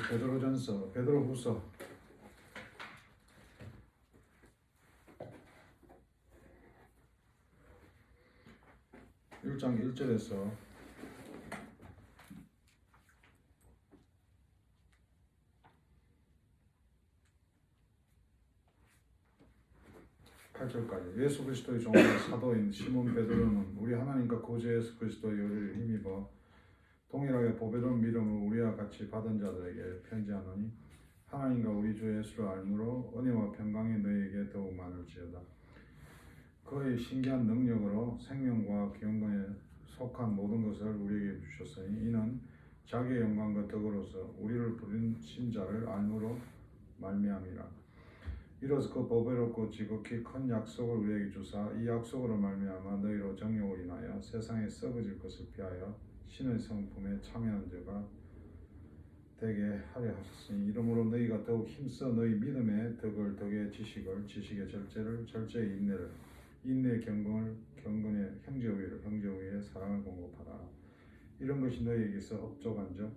베드로전서, 베드로후서 1장 1절에서 8절까지. 예수 그리스도의 종과 사도인 시몬 베드로는 우리 하나님과 구주 예수 그리스도의 요리를 힘입어 동일하게 보배로운 믿음을 우리와 같이 받은 자들에게 편지하노니 하나님과 우리 주 예수를 알므로 은혜와 평강이 너희에게 더욱 많을지어다. 그의 신기한 능력으로 생명과 경건에 속한 모든 것을 우리에게 주셨으니 이는 자기의 영광과 덕으로서 우리를 부르신 자를 알므로 말미암이라. 이로써 그 보배롭고 지극히 큰 약속을 우리에게 주사 이 약속으로 말미암아 너희로 정욕을 인하여 세상에 썩어질 것을 피하여 신의 성품에 참여한 자가 되게 하려 하셨으니 이러므로 너희가 더욱 힘써 너희 믿음의 덕을 덕의 지식을 지식의 절제를 절제의 인내를 인내의 경건을 경건의 형제 우애를 형제 우애의 사랑을 공급하라. 이런 것이 너희에게서 업적한즉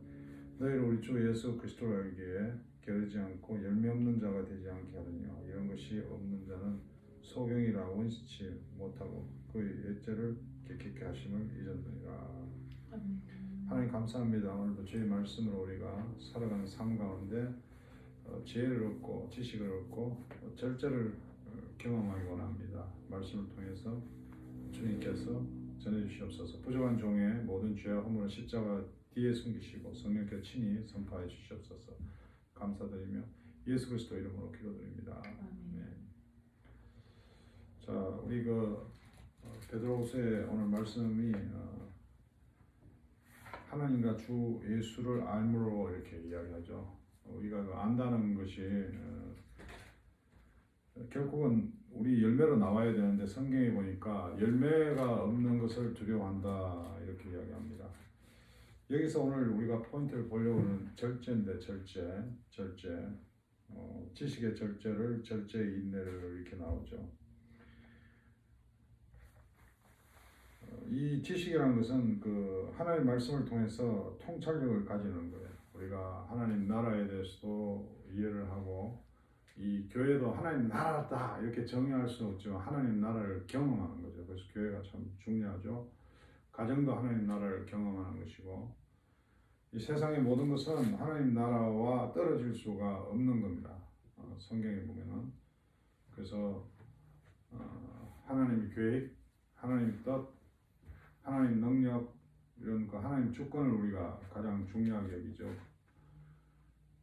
너희를 우리 주 예수 그리스도를 알기에 게으르지 않고 열매 없는 자가 되지 않게 하느니라. 이런 것이 없는 자는 소경이라 원시치 못하고 그의 옛죄를 개ኬ케 하심을 잊었느니라. 하나님 감사합니다. 오늘도 주의 말씀으로 우리가 살아가는 삶 가운데 지혜를 얻고 지식을 얻고 절제를 경험하기 원합니다. 말씀을 통해서 주님께서 전해주시옵소서. 부족한 종의 모든 죄와 허물을 십자가 뒤에 숨기시고 성령께 친히 선포해 주시옵소서. 감사드리며 예수 그리스도 이름으로 기도드립니다. 네. 자, 우리 베드로후서의 오늘 말씀이 하나님과 주 예수를 알므로 이렇게 이야기하죠. 우리가 안다는 것이 결국은 우리 열매로 나와야 되는데 성경에 보니까 열매가 없는 것을 두려워한다 이렇게 이야기합니다. 여기서 오늘 우리가 포인트를 보려고 하는 절제인데 절제 지식의 절제를 절제의 인내를 이렇게 나오죠. 이 지식이라는 것은 그 하나님의 말씀을 통해서 통찰력을 가지는 거예요. 우리가 하나님 나라에 대해서도 이해를 하고 이 교회도 하나님 나라다 이렇게 정의할 수 없지만 하나님 나라를 경험하는 거죠. 그래서 교회가 참 중요하죠. 가정도 하나님 나라를 경험하는 것이고 이 세상의 모든 것은 하나님 나라와 떨어질 수가 없는 겁니다. 성경에 보면은 그래서 하나님의 계획, 하나님의 뜻, 하나님 능력 이런 거 하나님 주권을 우리가 가장 중요하게 여기죠.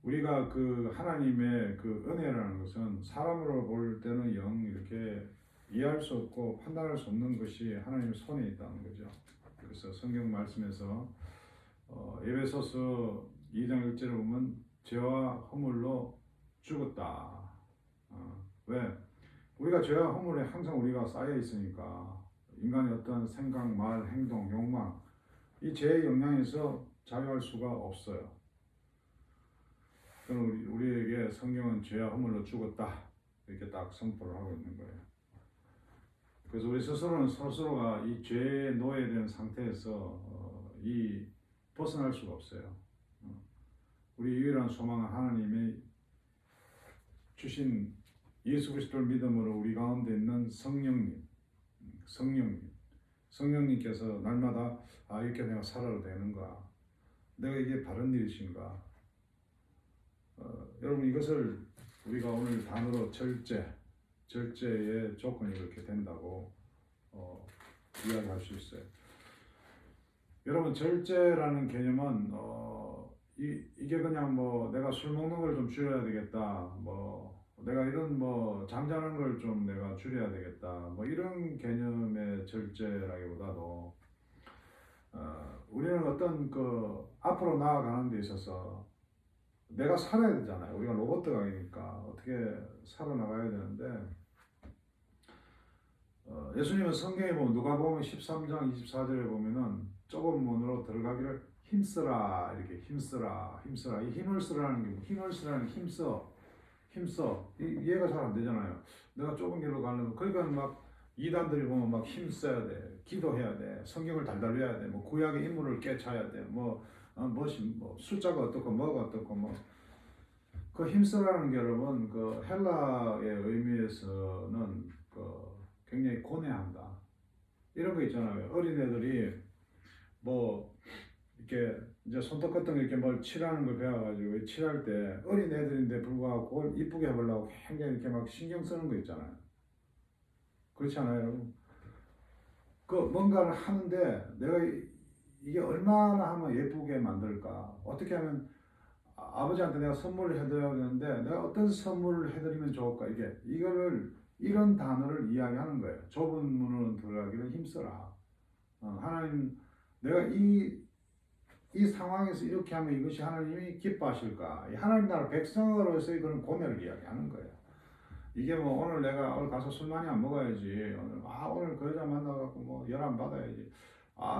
우리가 그 하나님의 그 은혜라는 것은 사람으로 볼 때는 영 이렇게 이해할 수 없고 판단할 수 없는 것이 하나님의 손에 있다는 거죠. 그래서 성경 말씀에서 에베소서 2장 1절을 보면 죄와 허물로 죽었다. 왜? 우리가 죄와 허물에 항상 우리가 쌓여 있으니까 인간의 어떤 생각, 말, 행동, 욕망 이 죄의 영향에서 자유할 수가 없어요. 그럼 우리에게 성경은 죄와 허물로 죽었다 이렇게 딱 선포를 하고 있는 거예요. 그래서 우리 스스로는 스스로가 이 죄에 노예된 상태에서 이 벗어날 수가 없어요. 우리 유일한 소망은 하나님이 주신 예수 그리스도를 믿음으로 우리 가운데 있는 성령님께서 날마다 이렇게 내가 살아도 되는가? 내가 이게 바른 일이신가? 여러분 이것을 우리가 오늘 단어로 절제의 조건이 그렇게 된다고 이야기할 수 있어요. 여러분 절제라는 개념은 이게 그냥 뭐 내가 술 먹는 걸 좀 줄여야 되겠다, 뭐 내가 이런 뭐 잠자는 걸 좀 내가 줄여야 되겠다, 뭐 이런 개념의 절제라기보다도 우리는 어떤 그 앞으로 나아가는 데 있어서 내가 살아야 되잖아요. 우리가 로봇가 아니니까 어떻게 살아나가야 되는데 예수님은 성경에 보면 누가복음 13장 24절에 보면은 좁은 문으로 들어가기를 힘쓰라 이렇게 힘쓰라 이 힘을 쓰라는 게 힘을 쓰라는 힘써 이해가 잘 안 되잖아요. 내가 좁은 길로 가려면 그러니까 막 이단들이 보면 막 힘써야 돼, 기도해야 돼, 성경을 달달 외워야 돼, 뭐 구약의 인물을 깨쳐야 돼, 뭐 뭐 숫자가 어떻고 뭐가 어떻고 뭐 그 힘쓰라는 게 여러분 그 헬라의 의미에서는 그 굉장히 고뇌한다 이런 거 있잖아요. 어린애들이 뭐 이렇게 이제 손톱 같은 거 이렇게 뭘 칠하는 걸 배워가지고 칠할 때 어린애들인데 불구하고 그걸 이쁘게 해보려고 굉장히 이렇게 막 신경 쓰는 거 있잖아요. 그렇지 않아요, 여러분? 그 뭔가를 하는데 내가 이게 얼마나 하면 예쁘게 만들까? 어떻게 하면 아버지한테 내가 선물을 해드려야 되는데 내가 어떤 선물을 해드리면 좋을까? 이거를 이런 단어를 이야기하는 거예요. 좁은 문으로 들어가기를 힘써라. 하나님, 내가 이 상황에서 이렇게 하면 이것이 하나님이 기뻐하실까? 하나님 나라 백성으로서 이거는 고뇌를 이야기하는 거예요. 이게 뭐 오늘 내가 오늘 가서 술 많이 안 먹어야지. 오늘 그 여자 만나갖고 뭐 열안 받아야지.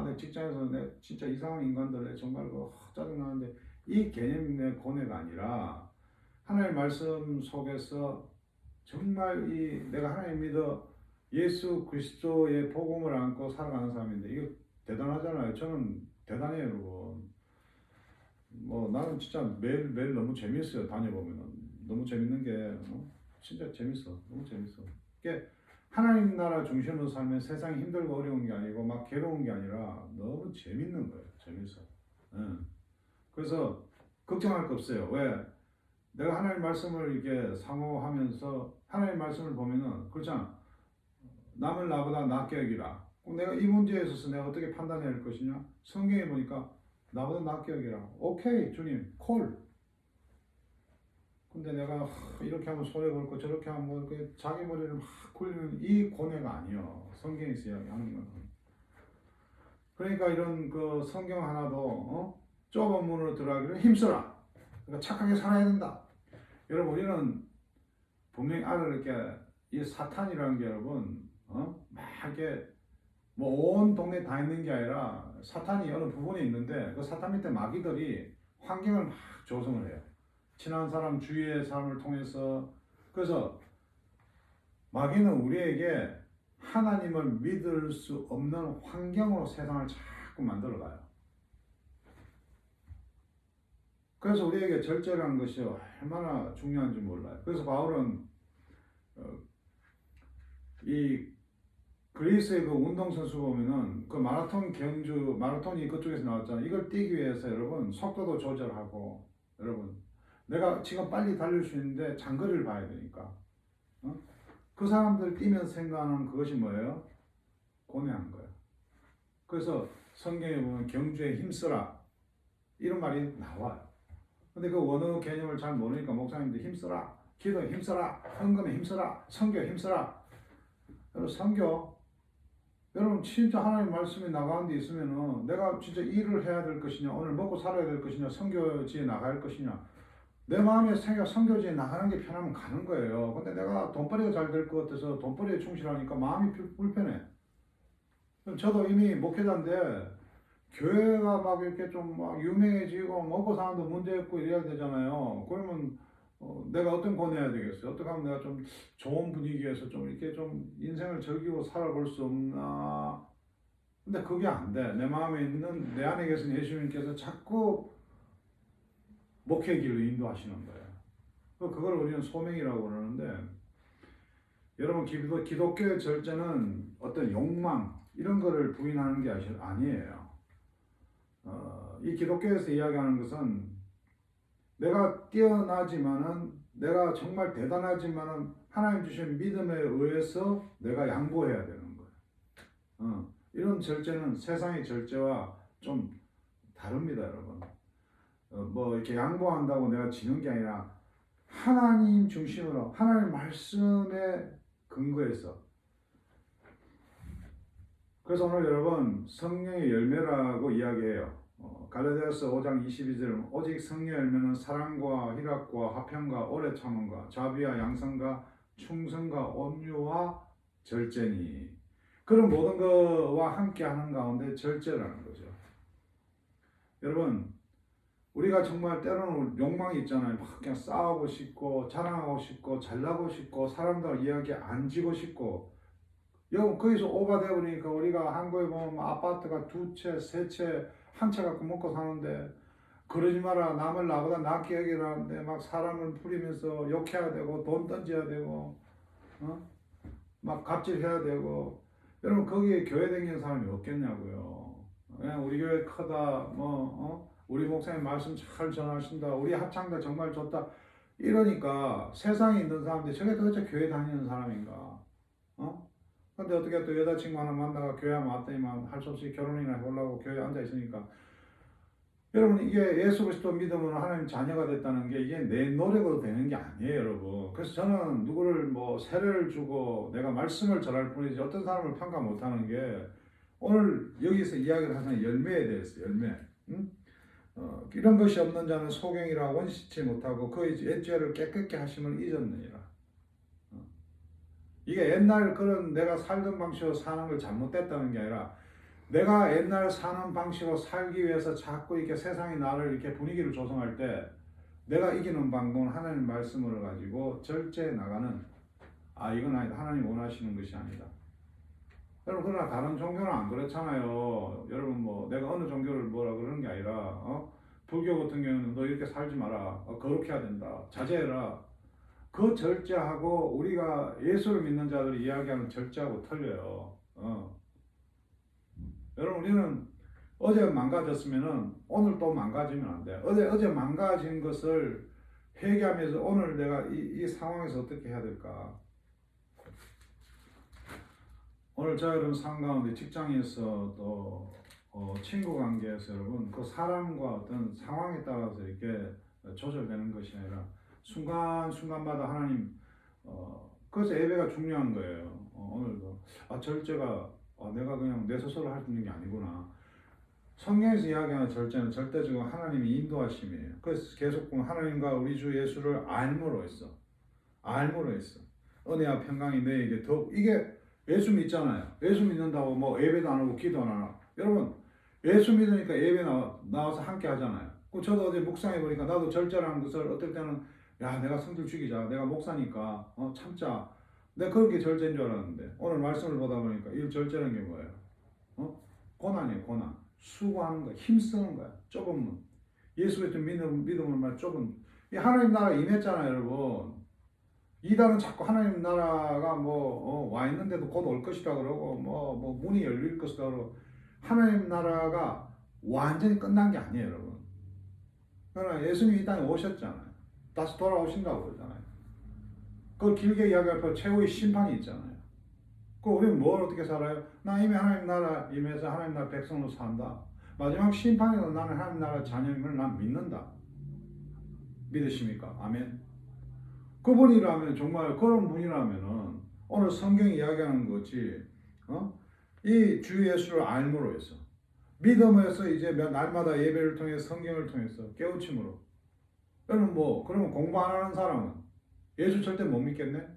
내 직장에서 내 진짜 이상한 인간들 정말 그 짜증 나는데 이 개념의 고뇌가 아니라 하나님의 말씀 속에서 정말 내가 하나님 믿어 예수 그리스도의 복음을 안고 살아가는 사람인데 이거 대단하잖아요. 저는 대단해요, 여러분. 뭐 나는 진짜 매일 너무 재밌어요. 다녀보면은 너무 재밌는 게 진짜 재밌어. 너무 재밌어. 이게 하나님 나라 중심으로 살면 세상이 힘들고 어려운 게 아니고 막 괴로운 게 아니라 너무 재밌는 거예요. 재밌어. 응. 그래서 걱정할 거 없어요. 왜? 내가 하나님 말씀을 이렇게 상호하면서 하나님 말씀을 보면은 그렇잖아. 남을 나보다 낫게 여기라. 내가 이 문제에 있어서 내가 어떻게 판단해야 할 것이냐? 성경에 보니까 나보다 낫게 여기라. 오케이, 주님, 콜. 근데 내가 이렇게 하면 손해 볼 거, 저렇게 하면 뭐 자기 머리를 막 굴리는 이 고뇌가 아니요. 성경에서 이야기하는 거는. 그러니까 이런 그 성경 하나도 좁은 문으로 들어가기를 힘써라. 그러니까 착하게 살아야 된다. 여러분 우리는 분명히 알아야 이 사탄이라는 게 여러분 막 이렇게 뭐 온 동네 다 있는 게 아니라 사탄이 어느 부분에 있는데 그 사탄 밑에 마귀들이 환경을 막 조성을 해요. 친한 사람 주위의 사람을 통해서. 그래서 마귀는 우리에게 하나님을 믿을 수 없는 환경으로 세상을 자꾸 만들어가요. 그래서 우리에게 절제라는 것이 얼마나 중요한지 몰라요. 그래서 바울은 이 그리스의 그 운동선수 보면은 그 마라톤이 그쪽에서 나왔잖아요. 이걸 뛰기 위해서 여러분 속도도 조절하고 여러분 내가 지금 빨리 달릴 수 있는데 장거리를 봐야 되니까 그 사람들 뛰면서 생각하는 그것이 뭐예요? 고뇌한 거예요. 그래서 성경에 보면 경주에 힘쓰라 이런 말이 나와요. 근데 그 원어 개념을 잘 모르니까 목사님들 힘써라, 기도에 힘써라, 헌금에 힘써라, 선교에 힘써라. 여러분 선교 여러분 진짜 하나님 말씀이 나가는 데 있으면은 내가 진짜 일을 해야 될 것이냐 오늘 먹고 살아야 될 것이냐 선교지에 나갈 것이냐 내 마음의 생각 선교지에 나가는 게 편하면 가는 거예요. 근데 내가 돈벌이가 잘 될 것 같아서 돈벌이에 충실하니까 마음이 불편해. 저도 이미 목회자인데 교회가 막 이렇게 좀 막 유명해지고 먹고 사는도 문제 없고 이래야 되잖아요. 그러면 내가 어떤 거 내야 되겠어요? 어떻게 하면 내가 좀 좋은 분위기에서 좀 이렇게 좀 인생을 즐기고 살아볼 수 없나? 근데 그게 안 돼. 내 마음에 있는 내 안에 계신 예수님께서 자꾸 목회 길로 인도하시는 거예요. 그걸 우리는 소명이라고 그러는데 여러분 기독교의 절제는 어떤 욕망 이런 거를 부인하는 게 아니에요. 이 기독교에서 이야기하는 것은 내가 뛰어나지만은 내가 정말 대단하지만은 하나님 주신 믿음에 의해서 내가 양보해야 되는 거예요. 이런 절제는 세상의 절제와 좀 다릅니다, 여러분. 뭐 이렇게 양보한다고 내가 지는 게 아니라 하나님 중심으로 하나님 말씀에 근거해서. 그래서 오늘 여러분 성령의 열매라고 이야기해요. 갈라디아서 5장 22절 오직 성령의 열매는 사랑과 희락과 화평과 오래 참음과 자비와 양선과 충성과 온유와 절제니 그런 모든 것과 함께 하는 가운데 절제라는 거죠. 여러분 우리가 정말 때로는 욕망이 있잖아요. 막 그냥 싸우고 싶고 자랑하고 싶고 잘나고 싶고 사람들 이야기 안 지고 싶고 여러분 거기서 오바되어 버리니까 우리가 한국에 보면 아파트가 2채, 3채, 한 채 갖고 먹고 사는데 그러지 마라. 남을 나보다 낫게 여기라는데 막 사람을 부리면서 욕해야 되고 돈 던져야 되고 어? 막 갑질해야 되고. 여러분 거기에 교회 다니는 사람이 없겠냐고요. 그냥 우리 교회 크다 우리 목사님 말씀 잘 전하신다, 우리 합창단 정말 좋다 이러니까 세상에 있는 사람들이 저게 도대체 교회 다니는 사람인가? 근데 어떻게 또 여자친구 하나 만나가 교회 왔더니만 할 수 없이 결혼이나 해보려고 교회에 앉아 있으니까. 여러분 이게 예수 그리스도 믿음으로 하나님 자녀가 됐다는 게 이게 내 노력으로 되는 게 아니에요, 여러분. 그래서 저는 누구를 뭐 세례를 주고 내가 말씀을 전할 뿐이지 어떤 사람을 평가 못하는 게, 오늘 여기서 이야기를 하는 열매에 대해서 열매. 응? 이런 것이 없는 자는 소경이라 원시치 못하고 그의 옛죄를 깨끗게 하심을 잊었느니라. 이게 옛날 그런 내가 살던 방식으로 사는 걸 잘못됐다는 게 아니라, 내가 옛날 사는 방식으로 살기 위해서 자꾸 이렇게 세상이 나를 이렇게 분위기를 조성할 때 내가 이기는 방법은 하나님 말씀을 가지고 절제해 나가는, 이건 아니다, 하나님 원하시는 것이 아니다. 여러분 그러나 다른 종교는 안 그렇잖아요. 여러분 뭐 내가 어느 종교를 뭐라 그러는 게 아니라 불교 같은 경우는 너 이렇게 살지 마라, 거룩해야 된다, 자제해라. 그 절제하고 우리가 예수를 믿는 자들이 이야기하는 절제하고 틀려요. 여러분 우리는 어제 망가졌으면은 오늘 또 망가지면 안 돼. 어제 망가진 것을 회개하면서 오늘 내가 이 상황에서 어떻게 해야 될까? 오늘 저 여러분 삶 가운데 직장에서 또 친구 관계에서 여러분 그 사람과 어떤 상황에 따라서 이렇게 조절되는 것이 아니라 순간순간마다 하나님, 그래서 예배가 중요한 거예요. 오늘도 절제가 내가 그냥 내 스스로 할 수 있는 게 아니구나. 성경에서 이야기하는 절제는 절대적으로 하나님이 인도하심이에요. 그래서 계속 하나님과 우리 주 예수를 알므로 했어. 알므로 했어. 은혜와 평강이 너에게 더, 이게 예수 믿잖아요. 예수 믿는다고 뭐 예배도 안 하고 기도 안 하나. 여러분 예수 믿으니까 예배 나와서 함께 하잖아요. 저도 어제 묵상해 보니까 나도 절제라는 것을 어떨 때는 내가 성질 죽이자, 내가 목사니까 참자, 내가 그렇게 절제인 줄 알았는데 오늘 말씀을 보다 보니까 이 절제라는 게 뭐예요? 고난이에요. 고난. 수고하는 거야. 힘쓰는 거야. 좁은 문. 예수 그리스도 믿음을 말 좁은. 이 하나님 나라 임했잖아요, 여러분. 이단은 자꾸 하나님 나라가 와 있는데도 곧 올 것이다 그러고 뭐 문이 열릴 것이다 그러고. 하나님 나라가 완전히 끝난 게 아니에요, 여러분. 그러나 예수님이 이 땅에 오셨잖아요. 다시 돌아오신다고 그러잖아요. 그걸 길게 이야기할 때 최후의 심판이 있잖아요. 우리는 뭘 어떻게 살아요? 나 이미 하나님 나라 임해서 하나님 나라 백성으로 산다. 마지막 심판에는 나는 하나님 나라 자녀임을 난 믿는다. 믿으십니까? 아멘. 그분이라면, 정말 그런 분이라면은 오늘 성경이 이야기하는 거지, 이 주 예수를 알므로 해서, 믿음에서 이제 날마다 예배를 통해 성경을 통해서 깨우침으로. 여러분 그러면 공부 안 하는 사람은 예수 절대 못 믿겠네?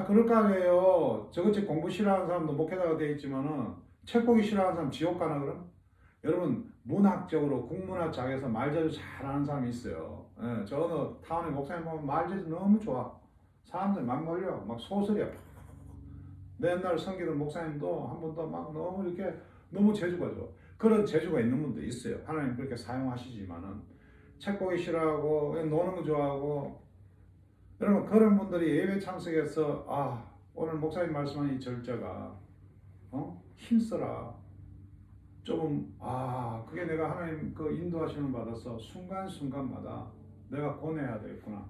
그럴 거 아니에요. 저같이 공부 싫어하는 사람도 목회자가 되어 있지만은 책 보기 싫어하는 사람 지옥 가나 그럼? 여러분 문학적으로 국문학자에서 말제주 잘하는 사람이 있어요. 저 어느 타운의 목사님 보면 말제주 너무 좋아. 사람들 막 몰려. 막 소설이야. 내 옛날 섬기던 목사님도 한 번도 막 너무 이렇게 너무 재주가 좋아. 그런 재주가 있는 분도 있어요. 하나님 그렇게 사용하시지만은 책 보기 싫어하고 노는 거 좋아하고. 여러분 그런 분들이 예배 참석해서 오늘 목사님 말씀하는 이 절제가 힘써라. 조금 그게 내가 하나님 그 인도하시는 받아서 순간순간마다 내가 고뇌해야 되겠구나.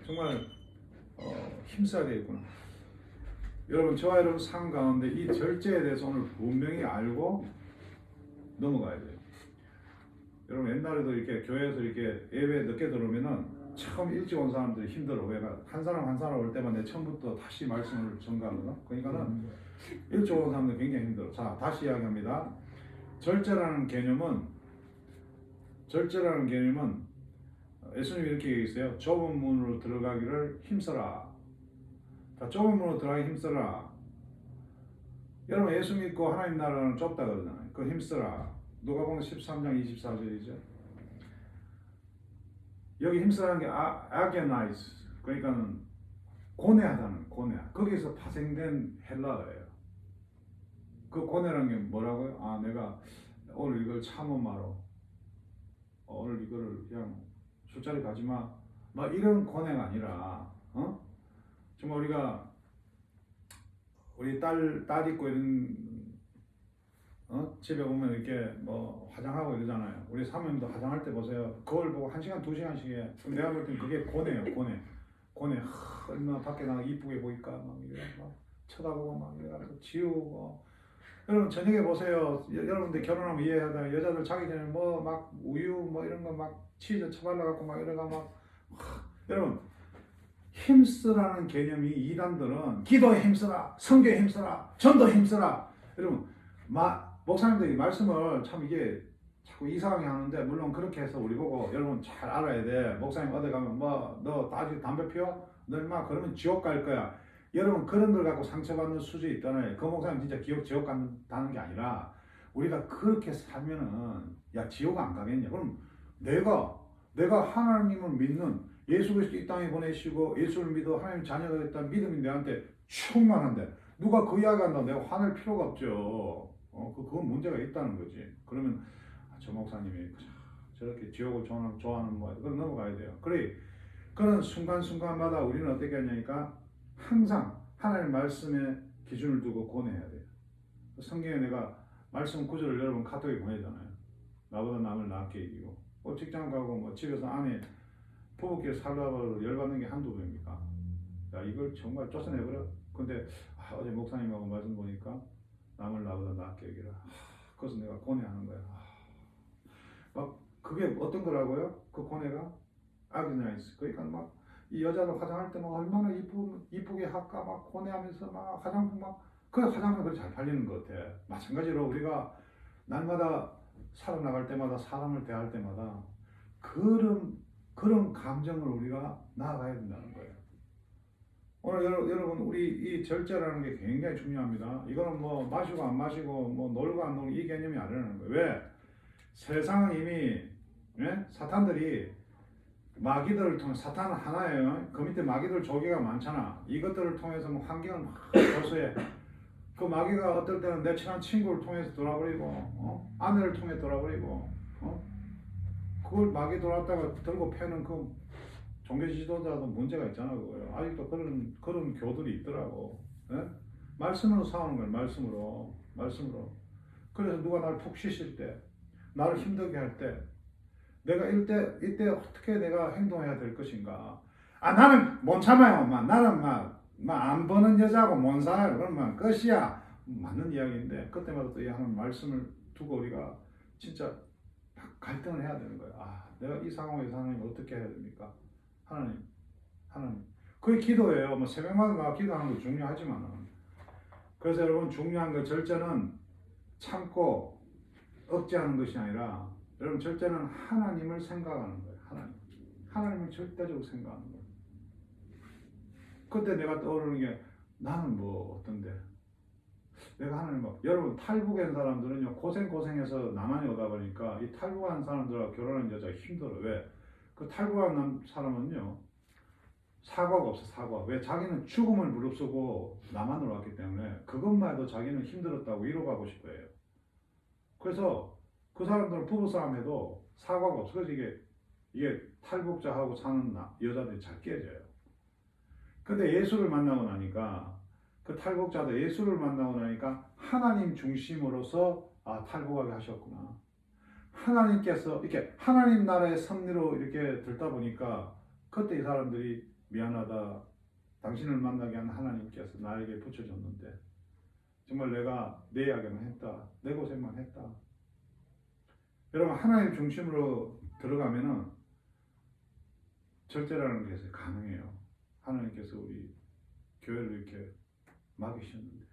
정말 힘써야 되겠구나. 여러분 저와 여러분 삶 가운데 이 절제에 대해서 오늘 분명히 알고 넘어가야 돼요. 여러분 옛날에도 이렇게 교회에서 이렇게 예배 늦게 들어오면은 처음 일찍 온 사람들이 힘들어. 왜냐 한 사람 한 사람 올 때만 내 처음부터 다시 말씀을 전가하거든. 그러니까는 일찍 온 사람들 굉장히 힘들어. 자, 다시 이야기합니다. 절제라는 개념은 예수님이 이렇게 얘기했어요. 좁은 문으로 들어가기를 힘써라. 자, 좁은 문으로 들어가기 힘써라. 여러분 예수 믿고 하나님 나라는 좁다 그러잖아요. 그 힘써라. 누가복음 13장 24절이죠. 여기 힘쓰라는 게 agonize, 그러니까는 고뇌하다는 고뇌. 거기서 파생된 헬라어예요. 그 고뇌라는 게 뭐라고요? 내가 오늘 이걸 참음하러 오늘 이거를 그냥 술자리 가지마 막 이런 권해가 아니라 정말 우리 딸 있고 이런 집에 보면 이렇게 뭐 화장하고 이러잖아요. 우리 사모님도 화장할 때 보세요. 거울 보고 1시간 2시간씩 해. 그럼 내가 볼 땐 그게 고뇌예요. 고뇌. 얼마나 밖에 나가 이쁘게 보일까 막 이래 막 쳐다보고 막 이래가지고 지우고. 여러분 저녁에 보세요. 여러분들 결혼하면 이해하다. 여자들 자기 전에 뭐 막 우유 뭐 이런 거 막 치즈 쳐발라갖고 막 이래가 막 여러분 힘쓰라는 개념이 이단들은 기도에 힘쓰라, 성경에 힘쓰라, 전도에 힘쓰라. 여러분 목사님들이 말씀을 참 이게 자꾸 이상하게 하는데 물론 그렇게 해서 우리 보고 여러분 잘 알아야 돼. 목사님 어디 가면 뭐 너 아직 담배 피워? 너 인마 그러면 지옥 갈 거야. 여러분 그런 걸 갖고 상처받는 수준이 있다네. 그 목사님 진짜 지옥 간다는 게 아니라 우리가 그렇게 살면은 야 지옥 안 가겠냐. 그럼 내가 하나님을 믿는 예수 그리스도 이 땅에 보내시고 예수를 믿어 하나님 자녀가 됐다는 믿음이 내한테 충만한데 누가 그 이야기 한다고 내가 화낼 필요가 없죠. 그건 문제가 있다는 거지. 그러면 저 목사님이 저렇게 지옥을 좋아하는 뭐 그건 넘어가야 돼요. 그래 그런 순간순간마다 우리는 어떻게 하냐니까 항상 하나님 말씀에 기준을 두고 권해야 돼요. 성경에 내가 말씀 구절을 여러분 카톡에 보내잖아요. 나보다 남을 낫게 이기고 직장 가고 뭐 집에서 아내 부부끼리 살다가 열받는 게 한두 번입니까? 야 이걸 정말 쫓아내버려. 근데 어제 목사님하고 말씀 보니까 남을 나보다 낫게 여기라. 그래서 내가 권해하는 거야. 막 그게 어떤 거라고요? 그 권해가 아그나이스. 그러니까 막 이 여자들 화장할 때 막 얼마나 이쁘게 할까 막 권해하면서 막 화장품 그 화장품 그렇게 잘 팔리는 것 같아. 마찬가지로 우리가 날마다 살아나갈 때마다 사람을 대할 때마다 그런 감정을 우리가 나아가야 된다는 거예요. 오늘 여러분 우리 이 절제라는 게 굉장히 중요합니다. 이거는 뭐 마시고 안 마시고 뭐 놀고 안 놀고 이 개념이 아니라는 거예요. 왜? 세상은 이미 사탄들이 마귀들을 통해 사탄은 하나예요. 그 밑에 마귀들 조개가 많잖아. 이것들을 통해서 뭐 환경을 막 조소해. 그 마귀가 어떨 때는 내 친한 친구를 통해서 돌아버리고 아내를 통해 돌아버리고 그걸 마귀 돌아왔다가 들고 패는 그 종교 지도자도 문제가 있잖아. 그거요. 아직도 그런 교들이 있더라고. 말씀으로 싸우는 거예요. 말씀으로. 그래서 누가 나를 푹 쉬실 때 나를 힘들게 할 때 내가 이때 어떻게 내가 행동해야 될 것인가. 나는 못 참아요. 나는 안 버는 여자고 못 살아요. 그러면 끝이야. 맞는 이야기인데 그때마다 또 이 하나님 말씀을 두고 우리가 진짜 갈등을 해야 되는 거예요. 내가 이 상황에서 하나님 어떻게 해야 됩니까? 하나님. 그게 기도예요. 뭐 새벽마다 기도하는 거 중요하지만 그래서 여러분 중요한 거 절제는 참고 억제하는 것이 아니라 여러분 절제는 하나님을 생각하는 거예요. 하나님을 절대적으로 생각하는 거예요. 그때 내가 떠오르는 게 나는 뭐 어떤데 내가 하나님 여러분 탈북한 사람들은요 고생해서 남한에 오다 보니까 이 탈북한 사람들하고 결혼하는 여자가 힘들어. 왜? 그 탈북한 사람은요 사과가 없어. 사과. 왜? 자기는 죽음을 무릅쓰고 남한으로 왔기 때문에 그것만 해도 자기는 힘들었다고 위로가고 싶어해요. 그래서 그 사람들은 부부싸움 해도 사과가 없어. 그래서 이게 탈북자하고 사는 여자들이 잘 깨져요. 근데 예수를 만나고 나니까 그 탈북자도 예수를 만나고 나니까 하나님 중심으로서 탈북하게 하셨구나. 하나님께서 이렇게 하나님 나라의 섭리로 이렇게 들다 보니까 그때 이 사람들이 미안하다. 당신을 만나게 한 하나님께서 나에게 붙여줬는데 정말 내가 내 이야기만 했다. 내 고생만 했다. 여러분 하나님 중심으로 들어가면은 절제라는 게 가능해요. 하나님께서 우리 교회를 이렇게 막으셨는데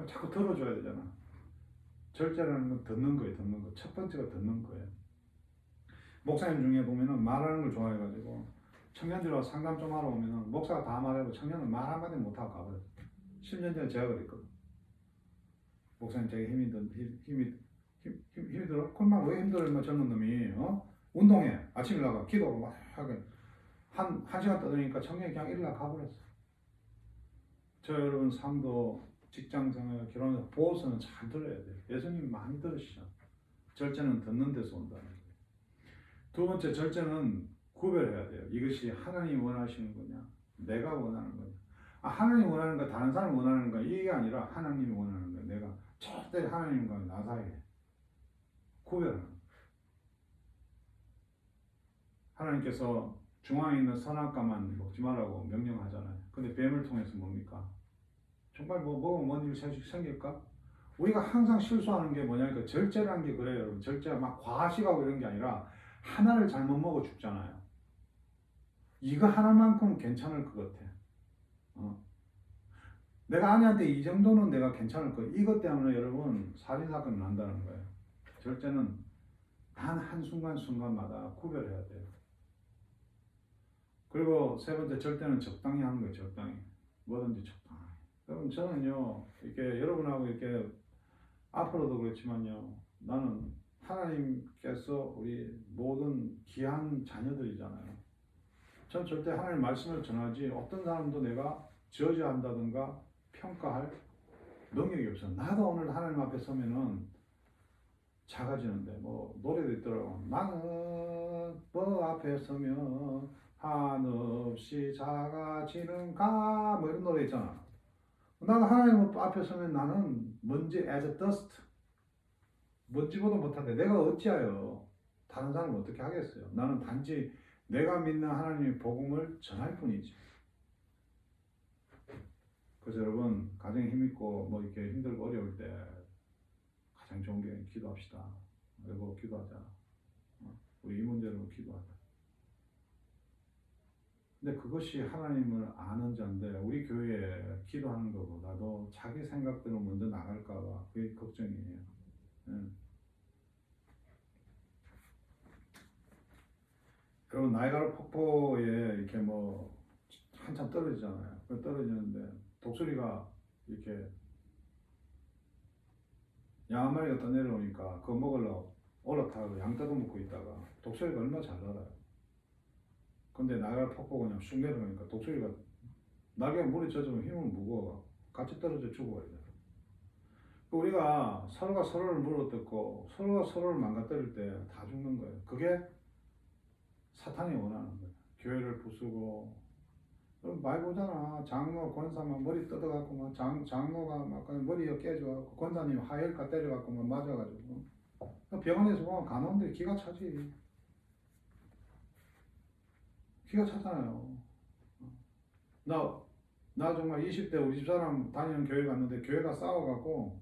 자꾸 들어줘야 되잖아. 절제라는 건 듣는 거예요. 첫 번째가 듣는 거예요. 목사님 중에 보면은 말하는 걸 좋아해가지고 청년들과 상담 좀 하러 오면은 목사가 다 말하고 청년은 말 한마디 못하고 가버렸어. 10년 전에 제가 그랬거든. 목사님 제가 힘이 들어? 그럼 왜 힘들어? 젊은 놈이 운동해. 아침에 나가 기도하고 막 하게 한 시간 떠드니까 청년이 그냥 일어나 가버렸어. 저 여러분 삶도 직장생활 결혼해서 보호서는 잘 들어야 돼. 예수님 많이 들으시죠. 절제는 듣는 데서 온다는 거예요. 두 번째 절제는 구별해야 돼요. 이것이 하나님이 원하시는 거냐, 내가 원하는 거냐. 하나님이 원하는 거, 다른 사람이 원하는 거, 이게 아니라 하나님이 원하는 거, 내가 절대 하나님과 나 사이에 구별하는 거예요. 하나님께서 중앙에 있는 선악과만 먹지 말라고 명령하잖아요. 근데 뱀을 통해서 뭡니까? 정말 먹으면 뭔 일 생길까? 우리가 항상 실수하는 게 뭐냐니까 절제라는 게 그래요, 여러분. 절제가 막 과식하고 이런 게 아니라 하나를 잘못 먹어 죽잖아요. 이거 하나만큼 괜찮을 것 같아. 내가 아내한테 이 정도는 내가 괜찮을 거야. 이것 때문에 여러분 살인사건이 난다는 거예요. 절제는 단 한순간순간마다 구별해야 돼요. 그리고 세 번째 절대는 적당히 하는 거예요. 적당히. 뭐든지 적당히. 여러분 저는요 이렇게 여러분하고 이렇게 앞으로도 그렇지만요, 나는 하나님께서 우리 모든 귀한 자녀들이잖아요. 전 절대 하나님 말씀을 전하지 어떤 사람도 내가 저지한다든가 평가할 능력이 없어. 나도 오늘 하나님 앞에 서면은 작아지는데, 뭐 노래도 있더라고. 나는 뭐 앞에 서면 한없이 작아지는가, 뭐 이런 노래 있잖아. 나는 하나님 앞에 서면 나는 먼지 as a dust, 먼지보다 못한데 내가 어찌하여 다른 사람을 어떻게 하겠어요. 나는 단지 내가 믿는 하나님의 복음을 전할 뿐이지. 그래서 여러분 가정에 힘있고 뭐 이렇게 힘들고 어려울 때 가장 좋은 게 기도합시다. 여보 기도하자. 우리 이 문제로 기도하자. 근데 그것이 하나님을 아는 자인데 우리 교회에 기도하는 것보다도 자기 생각대로 먼저 나갈까봐 그게 걱정이에요. 여러분 나이가라 폭포에 이렇게 뭐 한참 떨어지잖아요. 떨어지는데 독수리가 이렇게 양 한 마리가 떠내려오니까 그거 먹으려고 올라타고 양 뜯어먹고 있다가 독수리가 얼마나 잘 날아요. 근데 나이가라 폭포가 그냥 쑥 내려오니까 독수리가 날개가 물에 젖으면 힘은 무거워 같이 떨어져 죽어버려요. 우리가 서로가 서로를 물어뜯고 서로가 서로를 망가뜨릴 때 다 죽는 거예요. 그게 사탄이 원하는 거예요. 교회를 부수고, 많이 보잖아. 장로, 권사 막 머리 뜯어갖고, 막 장로가 막 머리가 깨져갖고, 권사님 하혈가 때려갖고, 막 맞아가지고. 병원에서 보면 간호원들이 기가 차지. 기가 차잖아요. 나 정말 20대 우리 집사람 다니는 교회 갔는데, 교회가 싸워갖고,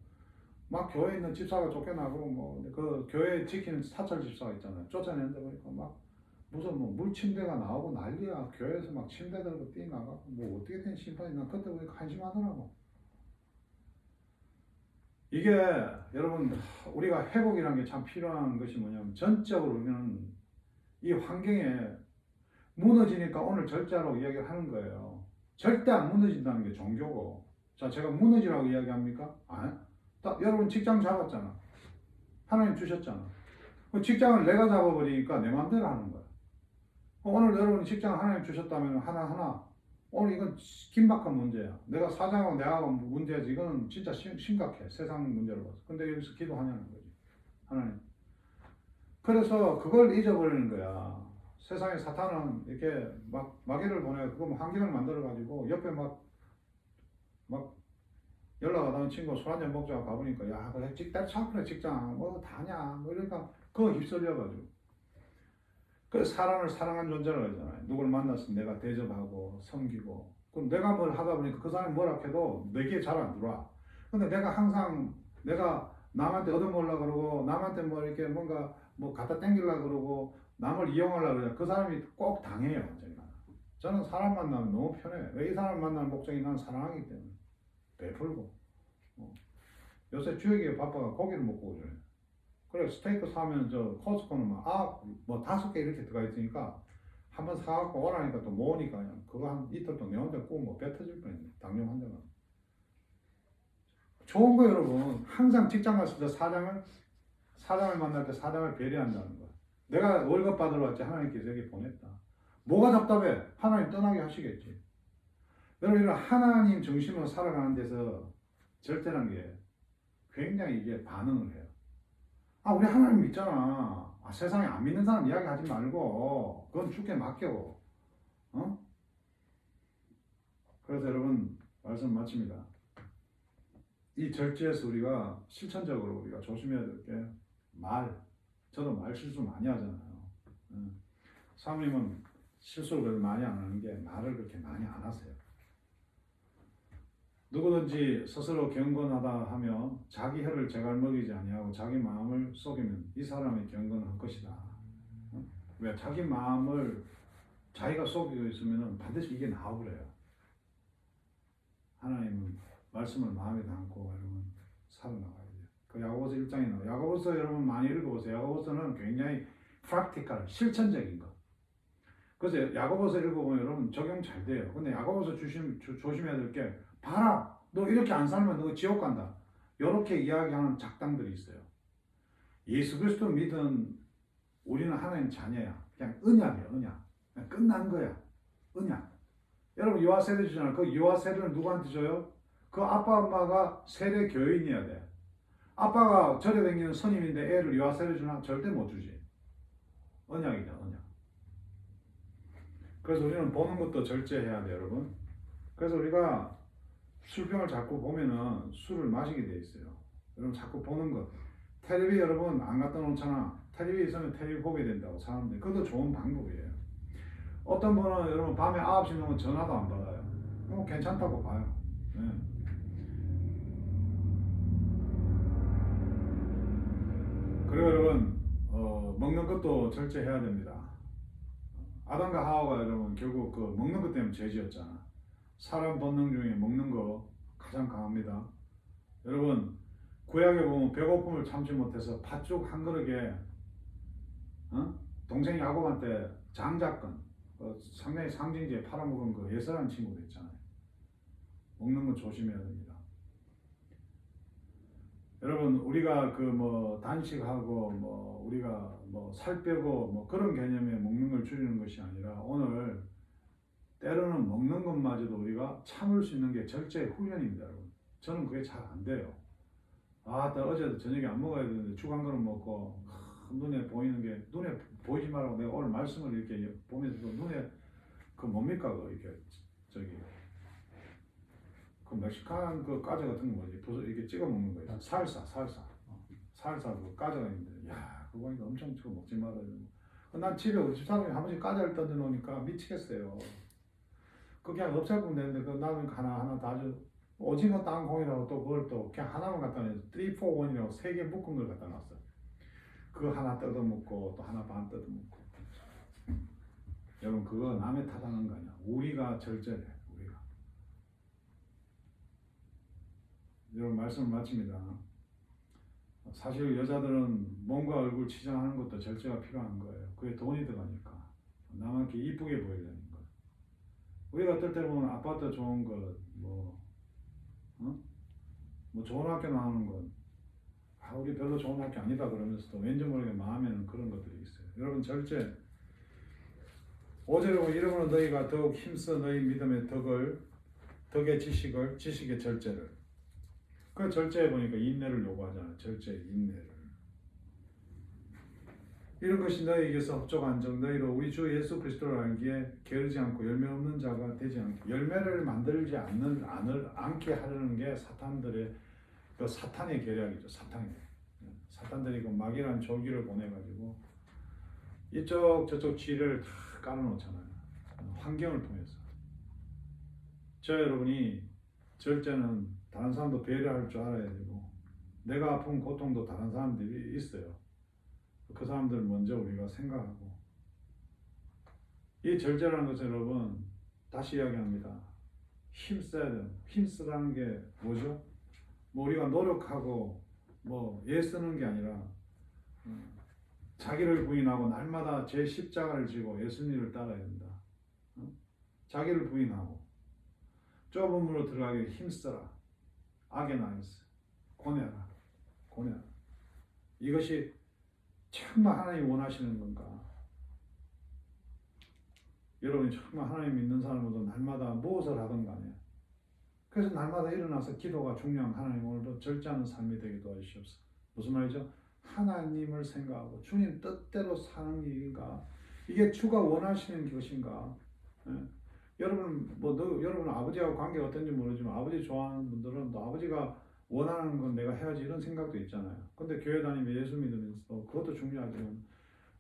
막 교회에 있는 집사가 쫓겨나고, 뭐, 그 교회 지키는 사찰 집사가 있잖아요. 쫓아내는데 보니까 막, 무슨 뭐 물침대가 나오고 난리야. 교회에서 막 침대 들고 뛰어나가고 뭐 어떻게 된 심판이, 난 그때 보니까 한심하더라고. 이게 여러분 우리가 회복이라는 게 참 필요한 것이 뭐냐면, 전적으로 우리는 이 환경에 무너지니까 오늘 절제하라고 이야기를 하는 거예요. 절대 안 무너진다는 게 종교고. 자, 제가 무너지라고 이야기합니까? 여러분 직장 잡았잖아. 하나님 주셨잖아. 직장을 내가 잡아버리니까 내 마음대로 하는 거야. 오늘 여러분 직장 하나님 주셨다면 하나하나, 오늘 이건 긴박한 문제야. 내가 사장하고 내하고 문제지. 이거는 진짜 심각해. 세상 문제로 봐서. 근데 여기서 기도하냐는 거지. 하나님. 그래서 그걸 잊어버리는 거야. 세상에 사탄은 이렇게 마귀를 보내고 그거 환경을 만들어가지고 옆에 막 연락 와닿은 친구 술 한잔 먹자고 가보니까, 야, 그래, 차크네 직장, 뭐 다냐, 뭐 이러니까 그거 휩쓸려가지고. 그래서 사람을 사랑하는 존재라고 하잖아요. 누굴 만났으면 내가 대접하고 섬기고. 그럼 내가 뭘 하다 보니까 그 사람이 뭐라 해도 내게 잘 안 들어와. 근데 내가 항상 내가 남한테 얻어먹으려고 그러고, 남한테 뭐 이렇게 뭔가 뭐 갖다 땡기려고 그러고, 남을 이용하려고 그러고, 그 사람이 꼭 당해요. 완전히. 저는 사람 만나면 너무 편해. 왜? 이 사람 만나는 목적이 난 사랑하기 때문에. 베풀고. 요새 주혁이가 바빠가 고기를 먹고 오잖아요. 그래, 스테이크 사면 저 코스코는 뭐 5개 이렇게 들어가 있으니까 한번 사갖고 오라니까 또 모으니까 그냥 그거 한 이틀 동안 내 혼자 구워 뭐 배 터질 뻔했네. 당뇨 환자가. 좋은 거 여러분. 항상 직장 갔을 때 사장을 만날 때 사장을 배려한다는 거. 내가 월급 받으러 왔지 하나님께서 여기 보냈다. 뭐가 답답해? 하나님 떠나게 하시겠지. 여러분 이런 하나님 중심으로 살아가는 데서 절대란 게 굉장히 이게 반응을 해요. 우리 하나님 믿잖아. 세상에 안 믿는 사람 이야기하지 말고 그건 주께 맡겨. 그래서 여러분 말씀 마칩니다. 이 절제에서 우리가 실천적으로 우리가 조심해야 될 게 저도 말 실수 많이 하잖아요. 사모님은 실수를 그렇게 많이 안 하는 게 말을 그렇게 많이 안 하세요. 누구든지 스스로 경건하다 하며 자기 혀를 제갈 먹이지 아니하고 자기 마음을 속이면 이 사람이 경건할 것이다. 왜? 자기 마음을 자기가 속이고 있으면 반드시 이게 나오그래요. 하나님은 말씀을 마음에 담고 여러분 살아나가야 돼요. 그 야고보서 1장에 나와요. 야고보서 여러분 많이 읽어보세요. 야고보서는 굉장히 프랙티컬, 실천적인 거. 그래서 야고보서 읽어보면 여러분 적용 잘 돼요. 근데 야고보서 조심해야 될 게 봐라, 너 이렇게 안 살면 너 지옥 간다. 이렇게 이야기하는 작당들이 있어요. 예수 그리스도 믿은 우리는 하나님 자녀야. 그냥 언약이에요, 언약. 그냥 끝난 거야, 언약. 여러분 유아 세례 주잖아요. 그 유아 세례는 누구한테 줘요? 그 아빠 엄마가 세례 교인이어야 돼. 아빠가 절에 다니는 스님인데 애를 유아 세례 주나? 절대 못 주지. 언약이다, 언약. 그래서 우리는 보는 것도 절제해야 돼, 여러분. 그래서 우리가 술병을 자꾸 보면은 술을 마시게 돼 있어요. 여러분 자꾸 보는 것. 텔레비 여러분 안 갖다 놓잖아. 텔레비 있으면 텔레비 보게 된다고 사람들이. 그것도 좋은 방법이에요. 어떤 분은 여러분 밤에 9시 넘으면 전화도 안 받아요. 괜찮다고 봐요. 네. 그리고 여러분 먹는 것도 절제해야 됩니다. 아담과 하와가 여러분 결국 그 먹는 것 때문에 죄지었잖아. 사람 본능 중에 먹는 거 가장 강합니다. 여러분 구약에 보면 배고픔을 참지 못해서 팥죽 한 그릇에 동생 야곱한테 장자권 상당히 상징지에 팔아먹은 그 예서라는 친구도 있잖아요. 먹는 거 조심해야 됩니다. 여러분 우리가 그 뭐 단식하고 뭐 우리가 뭐 살 빼고 뭐 그런 개념에 먹는 걸 줄이는 것이 아니라 오늘 때로는 먹는 것마저도 우리가 참을 수 있는 게 절제의 훈련입니다, 여러분. 저는 그게 잘 안 돼요. 어제도 저녁에 안 먹어야 되는데 죽 한 그릇 먹고 눈에 보이는 게 눈에 보이지 말라고 내가 오늘 말씀을 이렇게 보면서 눈에 그 뭡니까 그 이렇게 저기 그 멕시칸 그 과자 같은 거 뭐지? 이렇게 찍어 먹는 거예요. 살사 그 과자가 있는데 야 그거 보니까 엄청 저거 먹지 말아요. 난 집에 우리 집사람이 한 번씩 과자를 던져 놓으니까 미치겠어요. 그게 그냥 없애면 되는데 그 나는 하나 다 줘. 오징어 땅콩이라고 또 그걸 또 그냥 하나만 갖다 놔서 3, 4, 1이라고 3개 묶은 걸 갖다 놨어. 그거 하나 뜯어먹고 또 하나 반 뜯어먹고. 여러분 그거 남의 탓하는 거 아니야. 우리가 절제해. 우리가. 여러분 말씀을 마칩니다. 사실 여자들은 몸과 얼굴 치장하는 것도 절제가 필요한 거예요. 그게 돈이 들어가니까. 남한테 이쁘게 보이려는 거. 우리가 어떨 때 보면 아파트 좋은 것, 뭐 좋은 학교 나오는 건 우리 별로 좋은 학교 아니다 그러면서도 왠지 모르게 마음에는 그런 것들이 있어요. 여러분 절제. 5절에 보면 이러므로 너희가 더욱 힘써 너희 믿음의 덕의 지식의 절제를. 그 절제해 보니까 인내를 요구하잖아요. 절제의 인내를. 이런 것이 너희에게서 흡족한 적 너희로 우리 주 예수 그리스도를 알기에 게으르지 않고 열매 없는 자가 되지 않고 열매를 만들지 않게 하려는 게 사탄들의 그 사탄의 계략이죠. 사탄들이 그 막이란 조기를 보내가지고 이쪽 저쪽 지뢰를 다 깔아놓잖아요. 환경을 통해서. 여러분이 절제는 다른 사람도 배려할 줄 알아야 되고 내가 아픈 고통도 다른 사람들이 있어요. 그 사람들 먼저 우리가 생각하고 이 절제라는 것은 여러분 다시 이야기합니다. 힘써야 돼요. 힘쓰라는 게 뭐죠? 뭐 우리가 노력하고 뭐 애쓰는 게 아니라 자기를 부인하고 날마다 제 십자가를 지고 예수님을 따라야 된다. 자기를 부인하고 좁은 문으로 들어가기 힘써라. 아게나이스 고뇌하라. 이것이 정말 하나님이 원하시는 건가? 여러분이 정말 하나님 믿는 사람으로도 날마다 무엇을 하든 간에 그래서 날마다 일어나서 기도가 중요한 하나님 오늘도 절제하는 삶이 되게 도와주시옵소서. 무슨 말이죠? 하나님을 생각하고 주님 뜻대로 사는 일인가? 이게 주가 원하시는 것인가? 예? 여러분 여러분 아버지하고 관계가 어떤지 모르지만 아버지 좋아하는 분들은 또 아버지가 원하는 건 내가 해야지 이런 생각도 있잖아요. 근데 교회 다니며 예수 믿으면서 그것도 중요하지만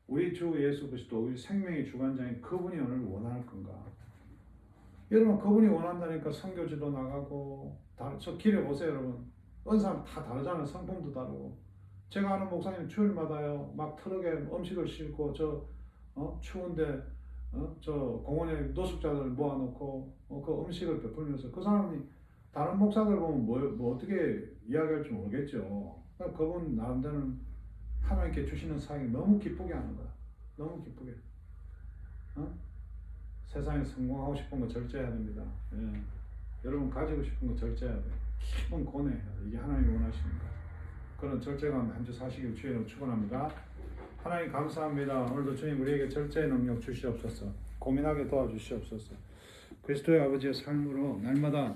우리 주 예수 그리스도 우리 생명의 주관자인 그분이 오늘 원할 건가? 여러분 그분이 원한다니까 선교지도 나가고 저 길에 보세요 여러분. 어느 사람 다 다르잖아요. 성품도 다르고. 제가 아는 목사님 주일마다요 막 트럭에 음식을 싣고 추운데 저 공원에 노숙자들 모아놓고 그 음식을 베풀면서 그 사람이 다른 목사들 보면 뭐 어떻게 이야기할지 모르겠죠. 그러니까 그분 나름대로는 하나님께 주시는 사역이 너무 기쁘게 하는 거야. 너무 기쁘게. 세상에 성공하고 싶은 거 절제해야 됩니다. 예. 여러분 가지고 싶은 거 절제해야 돼. 기쁜 고뇌. 이게 하나님이 원하시는 거. 그런 절제감 한 주 사시길 주의로 축원합니다. 하나님 감사합니다. 오늘도 주님 우리에게 절제의 능력 주시옵소서. 고민하게 도와주시옵소서. 그리스도의 아버지의 삶으로 날마다